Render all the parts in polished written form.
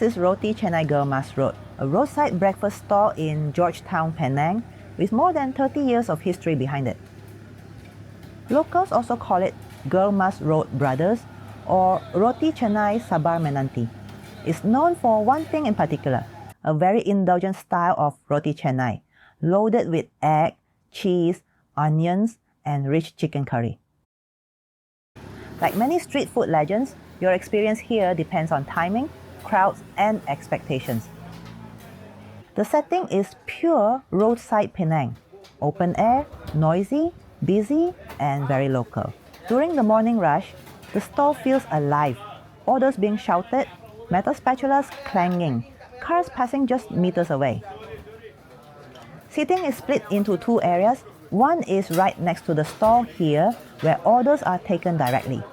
is Roti Canai Gemas Road, a roadside breakfast stall in Georgetown, Penang, with more than 30 years of history behind it. Locals also call it Gemas Road Brothers or Roti Canai Sabar Menanti. It's known for one thing in particular, a very indulgent style of Roti Canai, loaded with egg, cheese, onions, and rich chicken curry. Like many street food legends, your experience here depends on timing, crowds, and expectations. The setting is pure roadside Penang, open air, noisy, busy, and very local. During the morning rush, the stall feels alive, orders being shouted, metal spatulas clanging, cars passing just meters away. Seating is split into two areas. One is right next to the stall here, where orders are taken directly.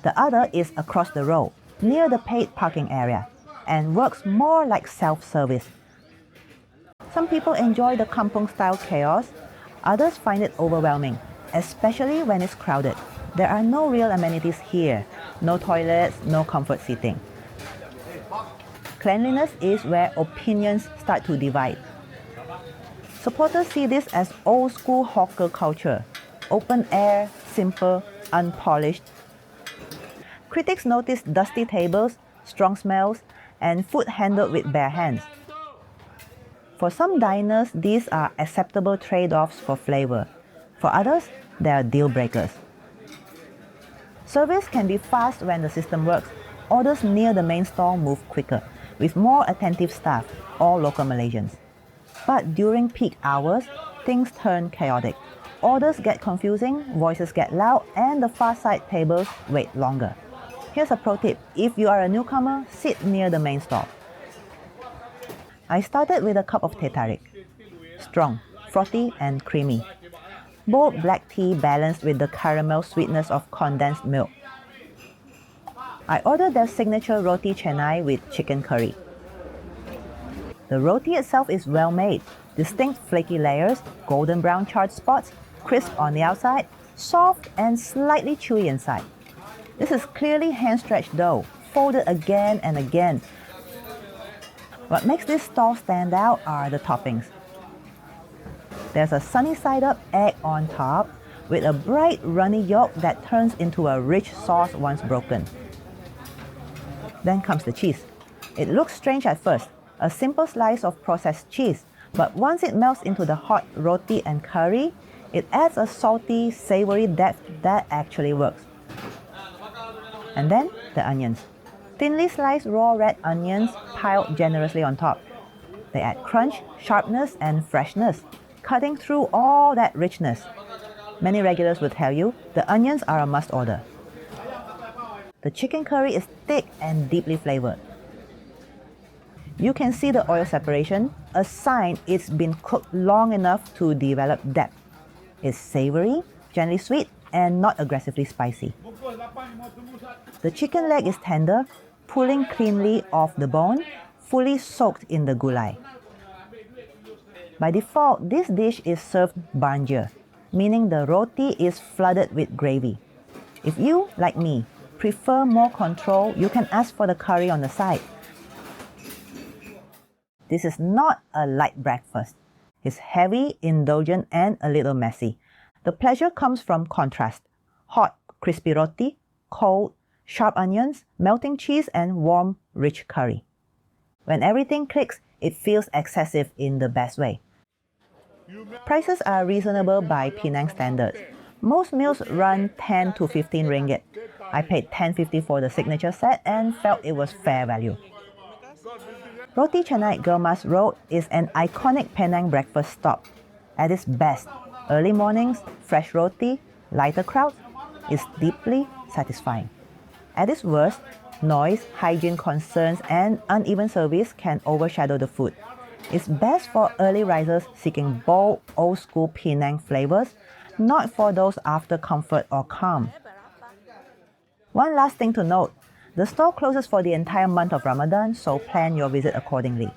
The other is across the road, near the paid parking area, and works more like self-service. Some people enjoy the kampong-style chaos, others find it overwhelming, especially when it's crowded. There are no real amenities here, no toilets, no comfort seating. Cleanliness is where opinions start to divide. Supporters see this as old-school hawker culture, open air, simple, unpolished. Critics notice dusty tables, strong smells, and food handled with bare hands. For some diners, these are acceptable trade-offs for flavor. For others, they are deal breakers. Service can be fast when the system works. Orders near the main stall move quicker, with more attentive staff, all local Malaysians. But during peak hours, things turn chaotic. Orders get confusing, voices get loud, and the far side tables wait longer. Here's a pro tip: if you are a newcomer, sit near the main stall. I started with a cup of teh tarik. Strong, frothy, and creamy. Bold black tea balanced with the caramel sweetness of condensed milk. I ordered their signature Roti Canai with chicken curry. The roti itself is well made, distinct flaky layers, golden brown charred spots, crisp on the outside, soft and slightly chewy inside. This is clearly hand-stretched dough, folded again and again. What makes this stall stand out are the toppings. There's a sunny-side-up egg on top, with a bright runny yolk that turns into a rich sauce once broken. Then comes the cheese. It looks strange at first, a simple slice of processed cheese, but once it melts into the hot roti and curry, it adds a salty, savory depth that actually works. And then the onions. Thinly sliced raw red onions piled generously on top. They add crunch, sharpness, and freshness, cutting through all that richness. Many regulars will tell you the onions are a must order. The chicken curry is thick and deeply flavored. You can see the oil separation, a sign it's been cooked long enough to develop depth. It's savory, gently sweet, and not aggressively spicy. The chicken leg is tender, pulling cleanly off the bone, fully soaked in the gulai. By default, this dish is served banjir, meaning the roti is flooded with gravy. If you, like me, prefer more control, you can ask for the curry on the side. This is not a light breakfast. It's heavy, indulgent, and a little messy. The pleasure comes from contrast: hot, crispy roti, cold, sharp onions, melting cheese, and warm, rich curry. When everything clicks, it feels excessive in the best way. Prices are reasonable by Penang standards. Most meals run 10 to 15 ringgit. I paid 10.50 for the signature set and felt it was fair value. Roti Canai Gemas Road is an iconic Penang breakfast stop. At its best, early mornings, fresh roti, lighter crowds, is deeply satisfying. At its worst, noise, hygiene concerns, and uneven service can overshadow the food. It's best for early risers seeking bold, old-school Penang flavors, not for those after comfort or calm. One last thing to note, the store closes for the entire month of Ramadan, so plan your visit accordingly.